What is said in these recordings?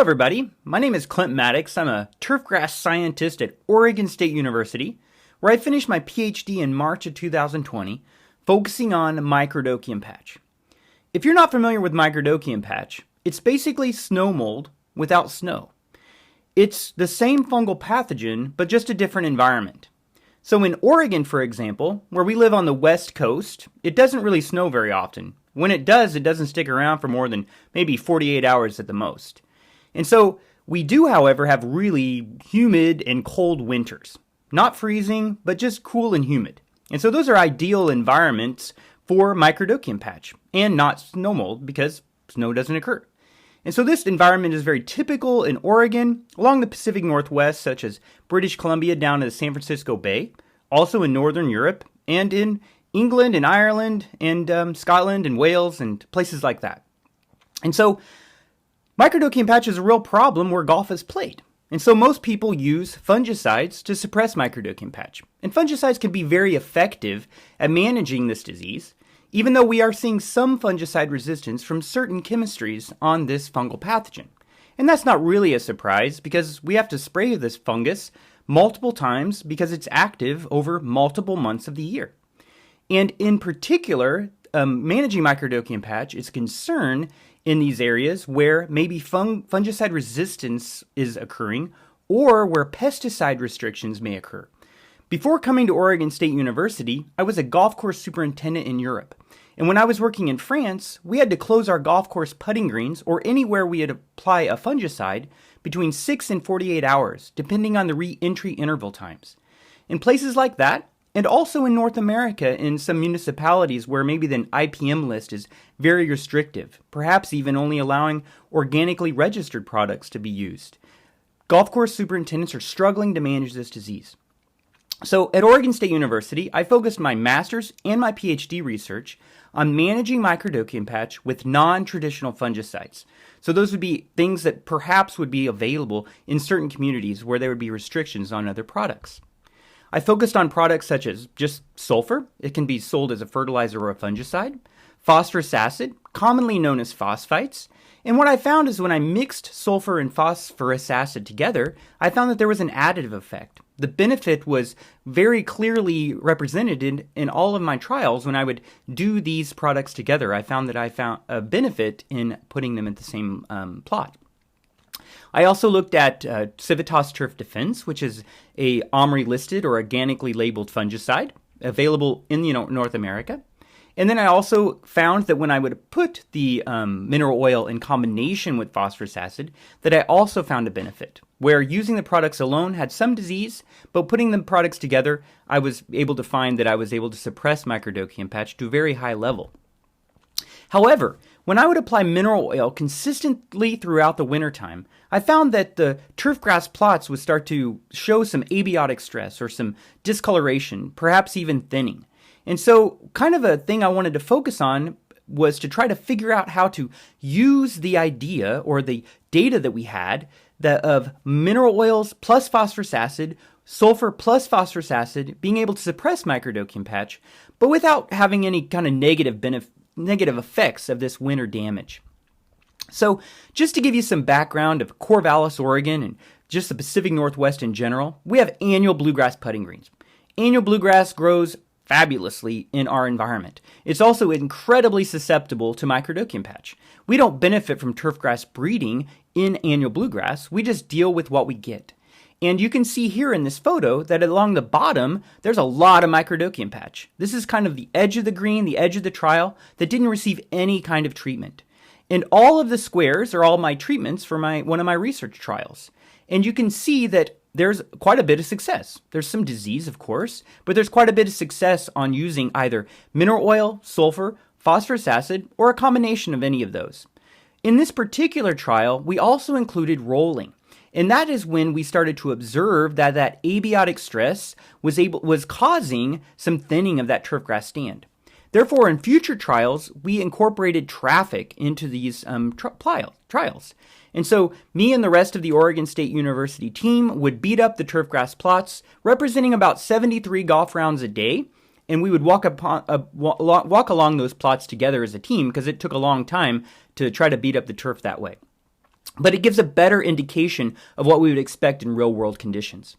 everybody. My name is Clint Mattox. I'm a turfgrass scientist at Oregon State University, where I finished my PhD in March of 2020, focusing on Microdochium Patch. If you're not familiar with Microdochium Patch, it's basically snow mold without snow. It's the same fungal pathogen, but just a different environment. So in Oregon, for example, where we live on the west coast, it doesn't really snow very often. When it does, it doesn't stick around for more than maybe 48 hours at the most. And so we do, however, have really humid and cold winters. Not freezing, but just cool and humid. And so those are ideal environments for Microdochium Patch, and not snow mold because snow doesn't occur. And so this environment is very typical in Oregon, along the Pacific Northwest, such as British Columbia down to the San Francisco Bay, also in Northern Europe, and in England and Ireland and Scotland and Wales and places like that. And so Microdochium Patch is a real problem where golf is played. And so most people use fungicides to suppress Microdochium Patch. And fungicides can be very effective at managing this disease, even though we are seeing some fungicide resistance from certain chemistries on this fungal pathogen. And that's not really a surprise because we have to spray this fungus multiple times because it's active over multiple months of the year. And in particular, managing Microdochium Patch is a concern in these areas where maybe fungicide resistance is occurring or where pesticide restrictions may occur. Before coming to Oregon State University, I was a golf course superintendent in Europe. And when I was working in France, we had to close our golf course putting greens or anywhere we had to apply a fungicide between 6 and 48 hours, depending on the re-entry interval times. In places like that, and also in North America, in some municipalities where maybe the IPM list is very restrictive, perhaps even only allowing organically registered products to be used. Golf course superintendents are struggling to manage this disease. So at Oregon State University, I focused my master's and my PhD research on managing Microdochium Patch with non-traditional fungicides. So those would be things that perhaps would be available in certain communities where there would be restrictions on other products. I focused on products such as just sulfur. It can be sold as a fertilizer or a fungicide. Phosphorus acid, commonly known as phosphites. And what I found is when I mixed sulfur and phosphorus acid together, I found that there was an additive effect. The benefit was very clearly represented in all of my trials. When I would do these products together, I found that I found a benefit in putting them at the same plot. I also looked at Civitas Turf Defense, which is a OMRI-listed or organically labeled fungicide available in North America. And then I also found that when I would put the mineral oil in combination with phosphorus acid, that I also found a benefit, where using the products alone had some disease, but putting the products together, I was able to find that I was able to suppress Microdochium Patch to a very high level. However, when I would apply mineral oil consistently throughout the wintertime, I found that the turfgrass plots would start to show some abiotic stress or some discoloration, perhaps even thinning. And so kind of a thing I wanted to focus on was to try to figure out how to use the idea or the data that we had of mineral oils plus phosphorus acid, sulfur plus phosphorus acid, being able to suppress Microdochium Patch, but without having any kind of negative effects of this winter damage. So just to give you some background of Corvallis, Oregon, and just the Pacific Northwest in general, we have annual bluegrass putting greens. Annual bluegrass grows fabulously in our environment. It's also incredibly susceptible to Microdochium Patch. We don't benefit from turfgrass breeding in annual bluegrass. We just deal with what we get. And you can see here in this photo that along the bottom, there's a lot of Microdochium Patch. This is kind of the edge of the green, the edge of the trial that didn't receive any kind of treatment. And all of the squares are all my treatments for one of my research trials. And you can see that there's quite a bit of success. There's some disease, of course, but there's quite a bit of success on using either mineral oil, sulfur, phosphorus acid, or a combination of any of those. In this particular trial, we also included rolling. And that is when we started to observe that abiotic stress was causing some thinning of that turfgrass stand. Therefore, in future trials, we incorporated traffic into these trials. And so me and the rest of the Oregon State University team would beat up the turfgrass plots, representing about 73 golf rounds a day, and we would walk along those plots together as a team because it took a long time to try to beat up the turf that way. but it gives a better indication of what we would expect in real-world conditions.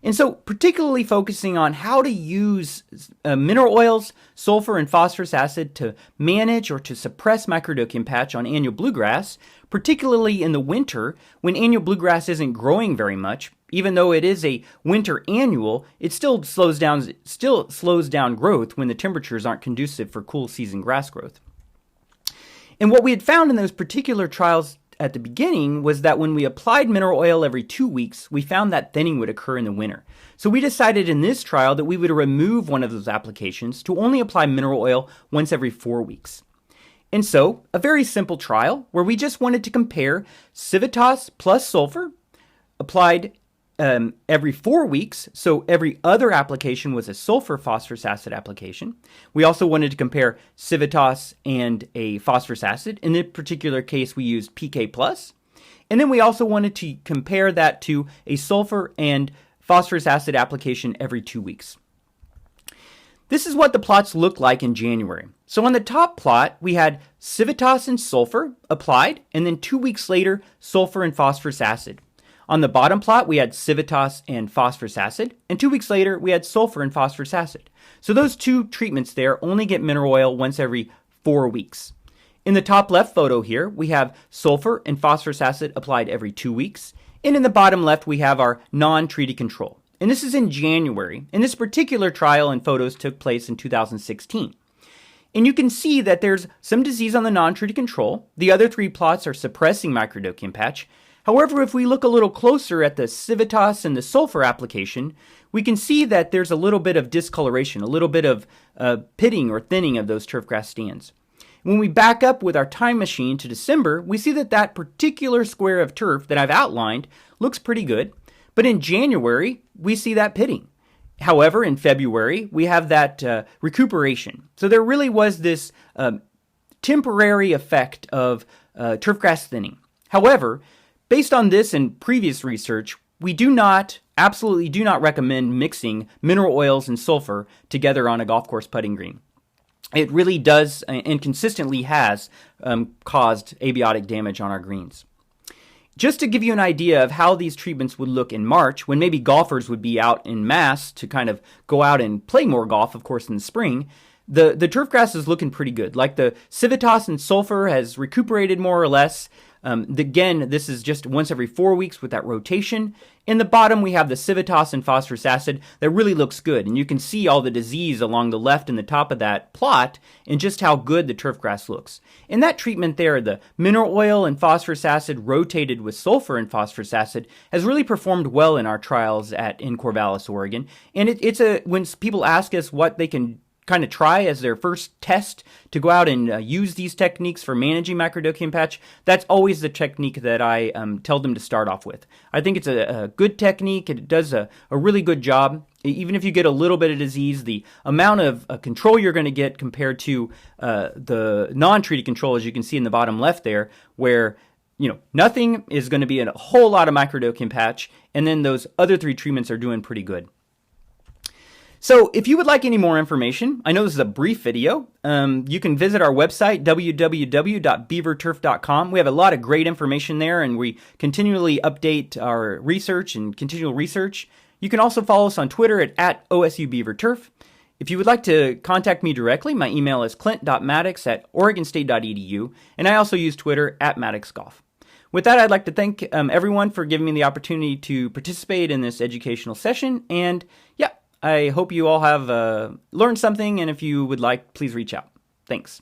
And so particularly focusing on how to use mineral oils, sulfur, and phosphorus acid to manage or to suppress Microdochium patch on annual bluegrass, particularly in the winter when annual bluegrass isn't growing very much. Even though it is a winter annual, it still slows down growth when the temperatures aren't conducive for cool season grass growth. And what we had found in those particular trials at the beginning was that when we applied mineral oil every 2 weeks, we found that thinning would occur in the winter. So we decided in this trial that we would remove one of those applications to only apply mineral oil once every 4 weeks. And so, a very simple trial where we just wanted to compare Civitas plus sulfur applied every 4 weeks, so every other application was a sulfur phosphorus acid application. We also wanted to compare Civitas and a phosphorus acid. In this particular case, we used PK+. And then we also wanted to compare that to a sulfur and phosphorus acid application every 2 weeks. This is what the plots looked like in January. So on the top plot, we had Civitas and sulfur applied, and then 2 weeks later, sulfur and phosphorus acid. On the bottom plot, we had Civitas and phosphorus acid, and 2 weeks later, we had sulfur and phosphorus acid. So those two treatments there only get mineral oil once every 4 weeks. In the top left photo here, we have sulfur and phosphorus acid applied every 2 weeks, and in the bottom left, we have our non-treated control. And this is in January, and this particular trial and photos took place in 2016. And you can see that there's some disease on the non-treated control. The other three plots are suppressing Microdochium patch. However, if we look a little closer at the Civitas and the sulfur application, we can see that there's a little bit of discoloration, a little bit of pitting or thinning of those turfgrass stands. When we back up with our time machine to December, we see that that particular square of turf that I've outlined looks pretty good. But in January, we see that pitting. However, in February, we have that recuperation. So there really was this temporary effect of turfgrass thinning. However, based on this and previous research, we absolutely do not recommend mixing mineral oils and sulfur together on a golf course putting green. It really does and consistently has caused abiotic damage on our greens. Just to give you an idea of how these treatments would look in March, when maybe golfers would be out in mass to kind of go out and play more golf, of course, in the spring, the turfgrass is looking pretty good. Like the Civitas and sulfur has recuperated more or less. Again, this is just once every 4 weeks with that rotation. In the bottom, we have the Civitas and phosphorus acid that really looks good. And you can see all the disease along the left and the top of that plot and just how good the turfgrass looks. In that treatment there, the mineral oil and phosphorus acid rotated with sulfur and phosphorus acid has really performed well in our trials in Corvallis, Oregon. And when people ask us what they can kind of try as their first test to go out and use these techniques for managing Microdochium patch, that's always the technique that I tell them to start off with. I think it's a good technique. It does a really good job. Even if you get a little bit of disease, the amount of control you're going to get compared to the non-treated control, as you can see in the bottom left there, where nothing is going to be a whole lot of Microdochium patch, and then those other three treatments are doing pretty good. So if you would like any more information, I know this is a brief video, you can visit our website, www.beaverturf.com. We have a lot of great information there, and we continually update our research and continual research. You can also follow us on Twitter at OSUBeaverTurf. If you would like to contact me directly, my email is clint.mattox@oregonstate.edu, and I also use Twitter @MattoxGolf. With that, I'd like to thank everyone for giving me the opportunity to participate in this educational session, and I hope you all have learned something, and if you would like, please reach out. Thanks.